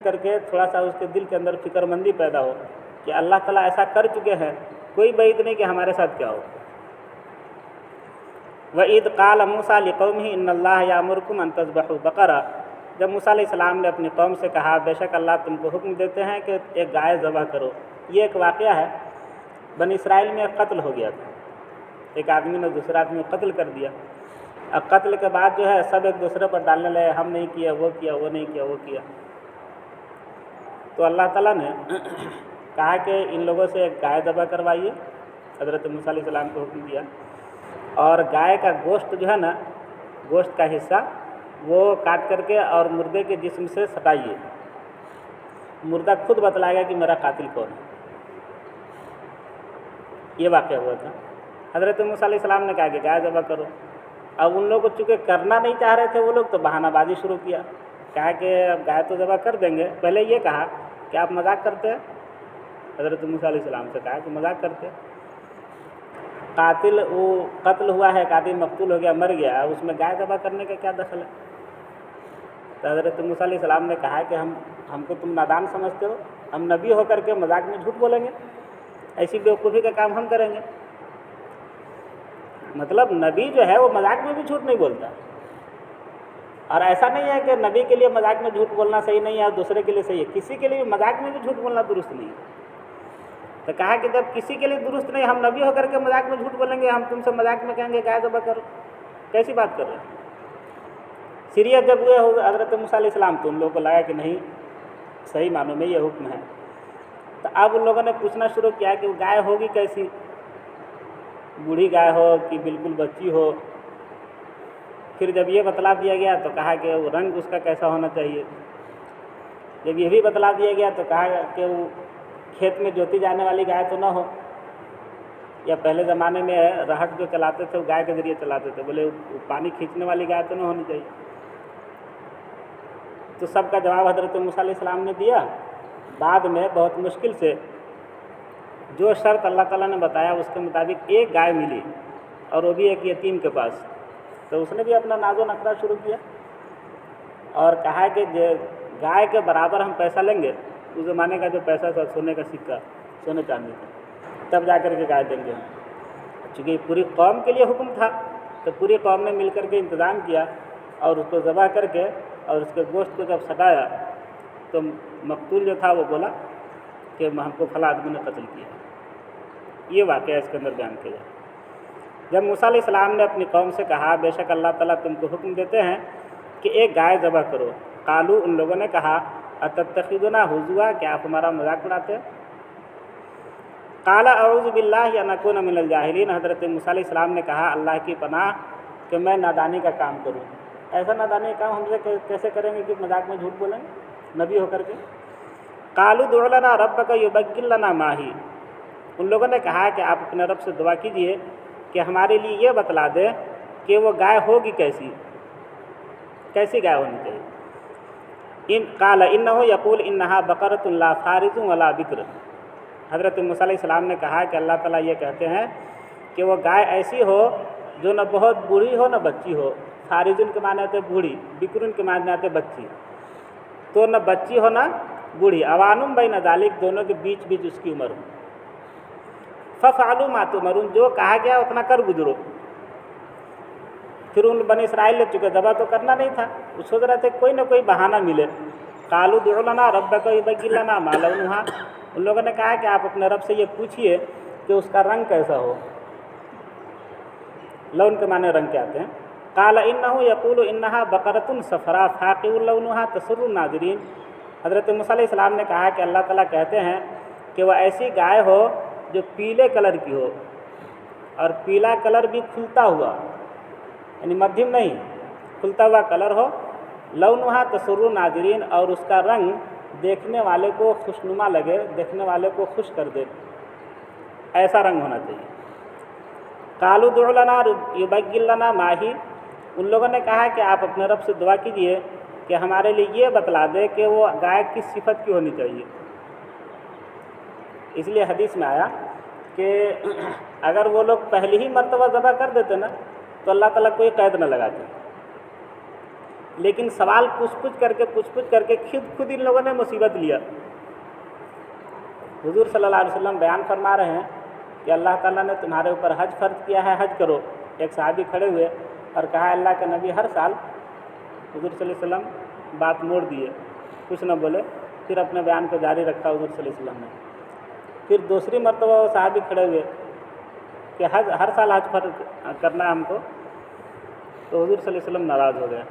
کر کے تھوڑا سا اس کے دل کے اندر فکرمندی پیدا ہو کہ اللہ تعالیٰ ایسا کر چکے ہیں، کوئی بعید نہیں کہ ہمارے ساتھ کیا ہو۔ وَإِذْ قَالَ مُوسَىٰ لِقَوْمِهِ إِنَّ اللَّهَ يَأْمُرُكُمْ أَن تَذْبَحُوا بَقَرَةً، جب موسیٰ علیہ السلام نے اپنی قوم سے کہا بے شک اللہ تم کو حکم دیتے ہیں کہ ایک گائے ذبح کرو۔ یہ ایک واقعہ ہے، بنی اسرائیل میں ایک قتل ہو گیا تھا، ایک آدمی نے دوسرے آدمی کو قتل کر دیا۔ اب قتل کے بعد جو ہے سب ایک دوسرے پر ڈالنے لگے، ہم نہیں کیا، وہ کیا، وہ نہیں کیا، وہ کیا۔ تو اللہ تعالیٰ نے کہا کہ ان لوگوں سے ایک گائے ذبح کروائیے، حضرت موسیٰ علیہ السلام کو حکم دیا، اور گائے کا گوشت جو ہے نا، گوشت کا حصہ وہ کاٹ کر کے اور مردے کے جسم سے سٹائیے، مردہ خود بتلائے گا کہ میرا قاتل کون ہے۔ یہ واقعہ ہوا تھا۔ حضرت موسیٰ علیہ السلام نے کہا کہ گائے ذبح کرو۔ اب ان لوگ چونکہ کرنا نہیں چاہ رہے تھے وہ لوگ، تو بہانہ بازی شروع کیا، کہا کہ اب گائے تو ذبح کر دیں گے۔ پہلے یہ کہا کہ آپ مذاق کرتے ہیں، حضرت موسیٰ علیہ السلام سے کہا کہ مذاق کرتے ہیں، قاتل وہ قتل ہوا ہے، قاتل مقتول ہو گیا، مر گیا، اس میں گائے ذبح کرنے کا کیا دخل ہے؟ تو حضرت موسیٰ علیہ السلام نے کہا کہ ہم کو تم نادان سمجھتے ہو، ہم نبی ہو کر کے مذاق میں جھوٹ بولیں گے؟ ایسی بیوقوفی کا کام ہم کریں گے؟ مطلب نبی جو ہے وہ مذاق میں بھی جھوٹ نہیں بولتا، اور ایسا نہیں ہے کہ نبی کے لیے مذاق میں جھوٹ بولنا صحیح نہیں ہے اور دوسرے کے لیے صحیح ہے، کسی کے لیے مذاق میں بھی جھوٹ بولنا درست نہیں ہے۔ تو کہا کہ جب کسی کے لیے درست نہیں، ہم نبی ہو کر کے مذاق میں جھوٹ بولیں گے، ہم تم سے مذاق میں کہیں گے گائے ذبح کرو، کیسی بات کر رہے ہیں؟ سیریت جب ہوئے حضرت موسیٰ علیہ السلام تو ان لوگوں کو لگا کہ نہیں، صحیح معنوں میں یہ حکم ہے۔ تو اب ان لوگوں نے پوچھنا شروع کیا کہ وہ گائے ہوگی کیسی، بوڑھی گائے ہو کہ بالکل بچی ہو؟ پھر جب یہ بتلا دیا گیا تو کہا کہ وہ رنگ اس کا کیسا ہونا چاہیے۔ جب یہ بھی بتلا دیا گیا تو کہا کہ وہ کھیت میں جوتی جانے والی گائے تو نہ ہو، یا پہلے زمانے میں رہٹ جو چلاتے تھے وہ گائے کے ذریعے چلاتے تھے، بولے وہ پانی کھینچنے والی گائے تو نہ ہونی چاہیے۔ تو سب کا جواب حضرت موسیٰ علیہ السلام نے دیا۔ بعد میں بہت مشکل سے جو شرط اللہ تعالیٰ نے بتایا اس کے مطابق ایک گائے ملی، اور وہ بھی ایک یتیم کے پاس۔ تو اس نے بھی اپنا ناز و نخرہ شروع کیا اور کہا کہ گائے کے برابر ہم پیسہ لیں گے، اس زمانے کا جو پیسہ تھا سونے کا سکہ، سونے چاندی کا، تب جا کر کے گائے دیں گے ہم۔ چونکہ پوری قوم کے لیے حکم تھا تو پوری قوم نے مل کر کے انتظام کیا، اور اس کو ذبح کر کے اور اس کے گوشت کو جب سٹایا تو مقتول جو تھا وہ بولا کہ ہم کو فلاں آدمی نے قتل کیا۔ یہ واقعہ اس کے اندر بیان کیا جائے۔ جب موسیٰ علیہ السلام نے اپنی قوم سے کہا بے شک اللہ تعالیٰ تم کو حکم دیتے ہیں کہ ایک گائے ذبح کرو، قالو ان لوگوں نے کہا اتتخذنا ہزوا، کیا آپ ہمارا مذاق اڑاتے ہیں؟ قال اعوذ باللہ ان اکون من الجاہلین، حضرت موسیٰ علیہ السلام نے کہا اللہ کی پناہ کہ میں نادانی کا کام کروں۔ ایسا نادانی کا کام ہم سے کیسے کریں گے کہ مذاق میں جھوٹ بولیں گے نبی ہو کر کے؟ قالوا ادع لنا ربک یبین لنا ما ہی، ان لوگوں نے کہا کہ آپ اپنے رب سے دعا کیجئے کہ ہمارے لیے یہ بتلا دے کہ وہ گائے ہوگی کیسی، کیسی گائے ہونی چاہیے۔ قال انہ یقول انہا بقرۃ لا فارض ولا بکر، حضرت موسیٰ علیہ السلام نے کہا کہ اللہ تعالیٰ یہ کہتے ہیں کہ وہ گائے ایسی ہو جو نہ بہت بوڑھی ہو نہ بچی ہو، فارض کے معنی آتے بوڑھی، بکر کے معنی آتے بچی، تو نہ بچی ہو نہ بوڑھی، اوانم بین ذالک، دونوں کے بیچ بیچ اس کی عمر ہو۔ ففعلوا ما تؤمرون، جو کہا گیا اتنا کر گزرو۔ پھر ان بنی اسرائیل نے چونکہ ذبح تو کرنا نہیں تھا، وہ سوچ رہے تھے کوئی نہ کوئی بہانہ ملے۔ قالوا ادع لنا ربک یبین لنا ما لونھا، ان لوگوں نے کہا کہ آپ اپنے رب سے یہ پوچھئے کہ اس کا رنگ کیسا ہو۔ لون کے معنی رنگ کے آتے ہیں۔ قال انہ یقول انہا بقرۃ صفراء فاقع لونھا تسر الناظرین، حضرت موسیٰ علیہ السلام نے کہا کہ اللہ تعالیٰ کہتے ہیں کہ وہ ایسی گائے ہو جو پیلے کلر کی ہو، اور پیلا کلر بھی کھلتا ہوا، یعنی مدھم نہیں، کھلتا ہوا کلر ہو، لونھا تسر الناظرین، اور اس کا رنگ دیکھنے والے کو خوشنما لگے، دیکھنے والے کو خوش کر دے، ایسا رنگ ہونا چاہیے۔ قالوا ادع لنا یبین لنا ما ہی، ان لوگوں نے کہا کہ آپ اپنے رب سے دعا کیجئے کہ ہمارے لیے یہ بتلا دے کہ وہ گائے کس صفت کی ہونی چاہیے۔ اس لیے حدیث میں آیا کہ اگر وہ لوگ پہلی ہی مرتبہ ذبح کر دیتے نا تو اللہ تعالیٰ کوئی قید نہ لگاتے، لیکن سوال پوچھ پوچھ کر کے خود ان لوگوں نے مصیبت لیا۔ حضور صلی اللہ علیہ وسلم بیان فرما رہے ہیں کہ اللہ تعالیٰ نے تمہارے اوپر حج فرض کیا ہے، حج کرو۔ ایک صحابی کھڑے ہوئے اور کہا اللہ کے نبی ہر سال۔ حضور صلی اللہ علیہ وسلم بات موڑ دیے، کچھ نہ بولے، پھر اپنے بیان کو جاری رکھا حضور صلی اللہ علیہ وسلم نے۔ پھر دوسری مرتبہ وہ صحابی کھڑے ہوئے کہ ہر سال حج فرض کرنا ہے ہم کو، تو حضور صلی اللہ علیہ وسلم ناراض ہو گئے،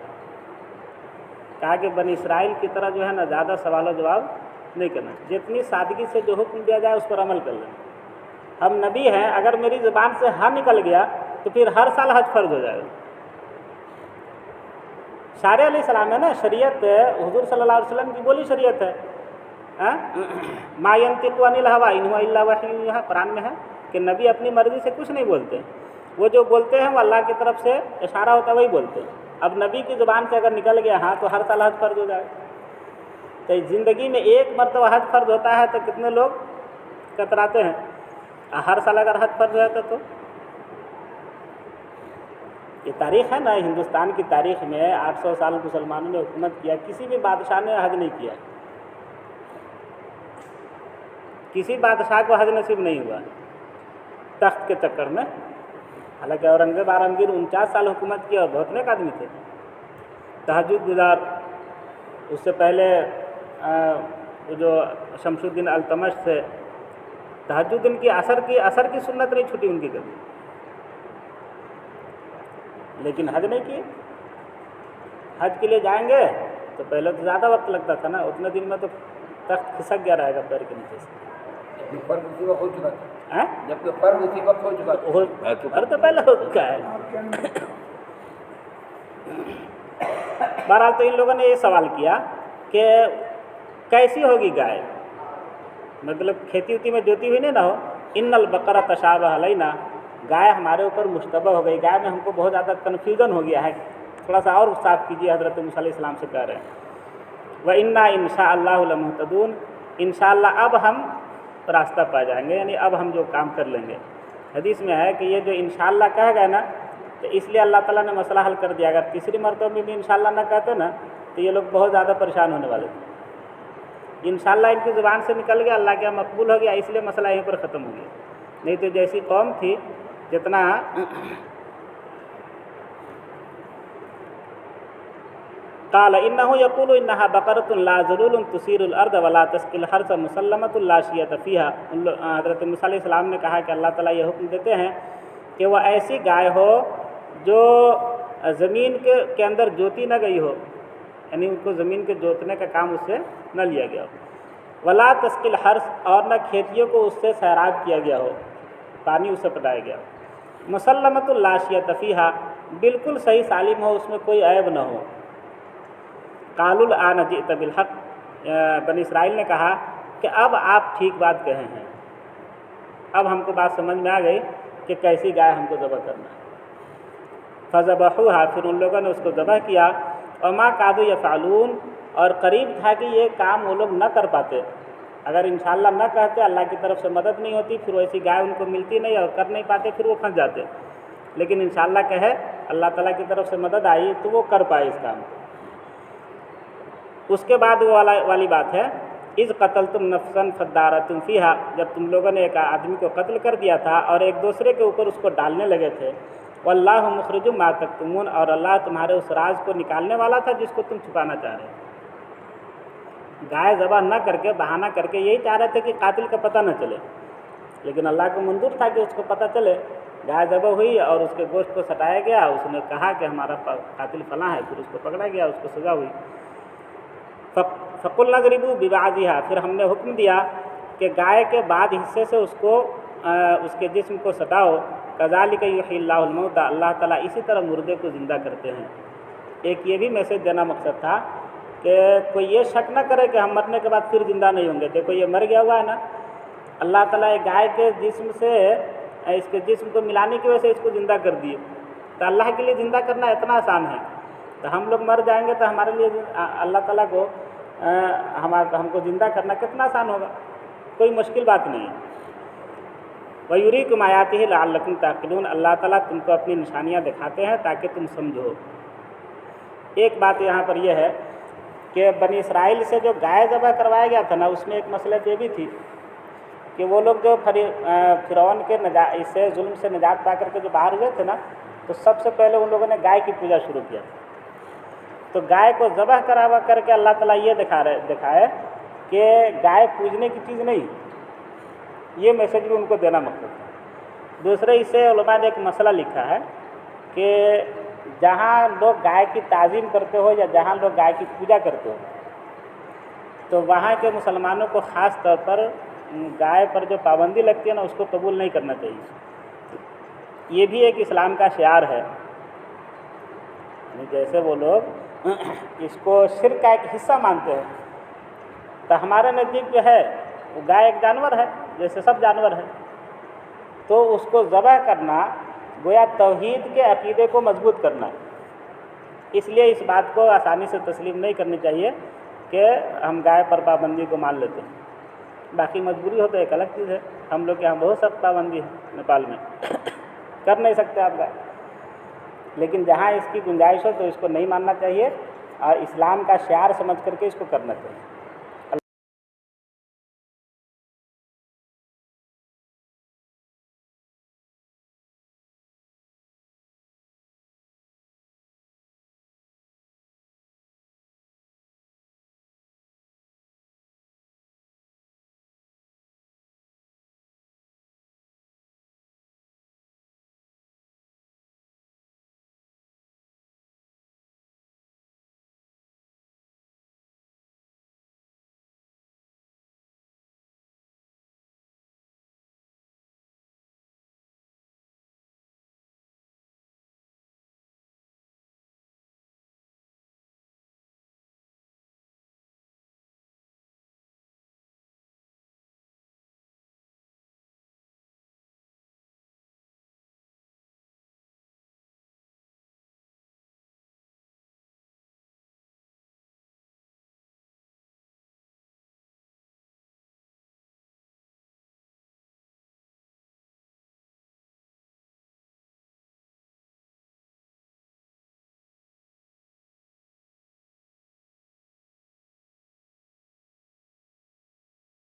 کہا کہ بنی اسرائیل کی طرح جو ہے نا زیادہ سوال و جواب نہیں کرنا، جتنی سادگی سے جو حکم دیا جائے اس پر عمل کر لیں۔ ہم نبی ہیں، اگر میری زبان سے ہاں نکل گیا تو پھر ہر سال حج فرض ہو جائے گا۔ شارع علیہ السلام ہے نا، شریعت حضور صلی اللہ علیہ وسلم کی بولی شریعت ہے۔ ما ينطق عن الهوى ان هو الا وحی یوحی، قرآن میں ہے کہ نبی اپنی مرضی سے کچھ نہیں بولتے، وہ جو بولتے ہیں وہ اللہ کی طرف سے اشارہ ہوتا ہے وہی بولتے ہیں۔ اب نبی کی زبان سے اگر نکل گیا ہاں تو ہر سال حج فرض ہو جائے۔ تو زندگی میں ایک مرتبہ حج فرض ہوتا ہے تو کتنے لوگ کتراتے ہیں، ہر سال اگر حج فرض ہو جاتا تو۔ یہ تاریخ ہے نا، ہندوستان کی تاریخ میں 800 سال مسلمانوں نے حکومت کیا، کسی بھی بادشاہ نے حج نہیں کیا، کسی بادشاہ کو حج نصیب نہیں ہوا تخت کے چکر میں۔ حالانکہ اورنگزیب عالمگیر 49 سال حکومت کی اور بہت نیک آدمی تھے، تہجد گزار۔ اس سے پہلے جو شمس الدین التمش تھے، تہجد ان کی اثر کی سنت نہیں چھوٹی ان کی کبھی، لیکن حج نہیں کیے۔ حج کے لیے جائیں گے تو پہلے تو زیادہ وقت لگتا تھا نا، اتنے دن میں تو تخت کھسک گیا رہے گا پیر کے نیچے سے۔ فرض اسی وقت ہو چکا تھا، جبکہ فرض اسی وقت ہو چکا تھا، ہر تو پہلے ہو چکا ہے۔ بہرحال تو ان لوگوں نے یہ سوال کیا کہ کیسی ہوگی گائے، مطلب کھیتی وتی میں جوتی ہوئی نہیں نہ ہو۔ ان البقرہ تشابہ علینا، گائے ہمارے اوپر مشتبہ ہو گئی، گائے میں ہم کو بہت زیادہ کنفیوژن ہو گیا ہے، تھوڑا سا اور صاف کیجیے۔ حضرت موسیٰ علیہ السلام سے کہہ رہے ہیں وَإِنَّا إِن شَاءَ اللَّهُ لَمُهْتَدُونَ، انشاءاللہ اب ہم راستہ پا جائیں گے، یعنی اب ہم جو کام کر لیں گے۔ حدیث میں ہے کہ یہ جو انشاءاللہ کہا گیا نا، تو اس لیے اللہ تعالیٰ نے مسئلہ حل کر دیا۔ اگر تیسری مرتبہ میں بھی انشاءاللہ نہ کہتے نا تو یہ لوگ بہت زیادہ پریشان ہونے والے تھے۔ انشاءاللہ ان کی زبان سے نکل گیا، اللہ کیا مقبول ہو گیا، اس لیے مسئلہ یہیں پر ختم ہو گیا۔ نہیں تو جیسی قوم تھی، جتنا قال انه يقول انها بقرة لا ذلول تثير الارض ولا تسقي الحرث مسلمة لا شية فيها۔ حضرت موسیٰ علیہ السلام نے کہا کہ اللہ تعالیٰ یہ حکم دیتے ہیں کہ وہ ایسی گائے ہو جو زمین کے اندر جوتی نہ گئی ہو، یعنی ان کو زمین کے جوتنے کا کام اس سے نہ لیا گیا ہو، ولا تسقی الحرث، اور نہ کھیتیوں کو اس سے سیراب کیا گیا ہو، پانی اسے پٹایا گیا ہو، مسلمۃ لا شیۃ فیہا، بالکل صحیح سالم ہو، اس میں کوئی عیب نہ ہو۔ قالوا الآن جئت بالحق، بنی اسرائیل نے کہا کہ اب آپ ٹھیک بات کہے ہیں، اب ہم کو بات سمجھ میں آ گئی کہ کیسی گائے ہم کو ذبح کرنا ہے۔ فذبحوها، پھر ان لوگوں نے اس کو ذبح کیا، وما کادوا یفعلون، اور قریب تھا کہ یہ کام وہ لوگ نہ کر پاتے۔ اگر انشاءاللہ نہ کہتے، اللہ کی طرف سے مدد نہیں ہوتی، پھر ویسی گائے ان کو ملتی نہیں اور کر نہیں پاتے، پھر وہ پھنس جاتے۔ لیکن انشاءاللہ کہے، اللہ تعالیٰ کی طرف سے مدد آئی تو وہ کر پائے اس کام کو۔ اس کے بعد وہ والی بات ہے، اذ قتلتم نفسا فادارأتم فیہا، جب تم لوگوں نے ایک آدمی کو قتل کر دیا تھا اور ایک دوسرے کے اوپر اس کو ڈالنے لگے تھے، واللہ مخرج ما تکتمون، اور اللہ تمہارے اس راز کو نکالنے والا تھا جس کو تم چھپانا چاہ رہے تھے۔ گائے ذبح نہ کر کے، بہانہ کر کے یہی چاہ رہے تھے کہ قاتل کا پتہ نہ چلے، لیکن اللہ کو منظور تھا کہ اس کو پتہ چلے۔ گائے ذبح ہوئی اور اس کے گوشت کو سٹایا گیا، اس نے کہا کہ ہمارا قاتل فلاں ہے، پھر اس کو پکڑا گیا، اس کو سزا ہوئی۔ فقلنا اضربوا ببعضها، پھر ہم نے حکم دیا کہ گائے کے بعد حصے سے اس کو اس کے جسم کو سٹاؤ۔ کذالک یحیی اللہ الموتى، اللہ تعالیٰ اسی طرح مردے کو زندہ کرتے ہیں۔ ایک یہ بھی میسج دینا مقصد تھا کہ کوئی یہ شک نہ کرے کہ ہم مرنے کے بعد پھر زندہ نہیں ہوں گے۔ دیکھو یہ مر گیا ہوا ہے نا، اللہ تعالیٰ ایک گائے کے جسم سے اس کے جسم کو ملانے کی وجہ سے اس کو زندہ کر دیے۔ تو اللہ کے لیے زندہ کرنا اتنا آسان ہے، تو ہم لوگ مر جائیں گے تو ہمارے لیے اللہ تعالیٰ کو ہم کو زندہ کرنا کتنا آسان ہوگا، کوئی مشکل بات نہیں ہے۔ وَيُرِيكُمْ آيَاتِهِ لَعَلَّكُمْ تَعْقِلُونَ، اللہ تعالیٰ تم کو اپنی نشانیاں دکھاتے ہیں تاکہ تم سمجھو۔ ایک بات یہاں پر یہ ہے کہ بنی اسرائیل سے جو گائے ذبح کروایا گیا تھا نا، اس میں ایک مسئلہ یہ بھی تھی کہ وہ لوگ جو فرعون کے اس سے ظلم سے نجات پا کر کے جو باہر ہوئے تھے نا، تو سب سے پہلے ان لوگوں نے گائے کی پوجا شروع کیا. تو گائے کو ذبح کروا کر کے اللہ تعالیٰ یہ دکھائے کہ گائے پوجنے کی چیز نہیں. یہ میسج بھی ان کو دینا مقصد ہے. دوسرے اس سے علماء نے ایک مسئلہ لکھا ہے کہ جہاں لوگ گائے کی تعظیم کرتے ہو یا جہاں لوگ گائے کی پوجا کرتے ہو، تو وہاں کے مسلمانوں کو خاص طور پر گائے پر جو پابندی لگتی ہے نا، اس کو قبول نہیں کرنا چاہیے. یہ بھی ایک اسلام کا شعار ہے. جیسے وہ لوگ اس کو شرک کا ایک حصہ مانتے ہیں، تو ہمارے نزدیک جو ہے وہ گائے ایک جانور ہے جیسے سب جانور ہے. تو اس کو ذبح کرنا گویا توحید کے عقیدے کو مضبوط کرنا ہے. اس لیے اس بات کو آسانی سے تسلیم نہیں کرنی چاہیے کہ ہم گائے پر پابندی کو مان لیتے ہیں. باقی مجبوری ہو تو ایک الگ چیز ہے. ہم لوگ کے یہاں بہت سخت پابندی ہے نیپال میں کر نہیں سکتے آپ گائے. لیکن جہاں اس کی گنجائش ہو تو اس کو نہیں ماننا چاہیے اور اسلام کا شعار سمجھ کر کے اس کو کرنا چاہیے.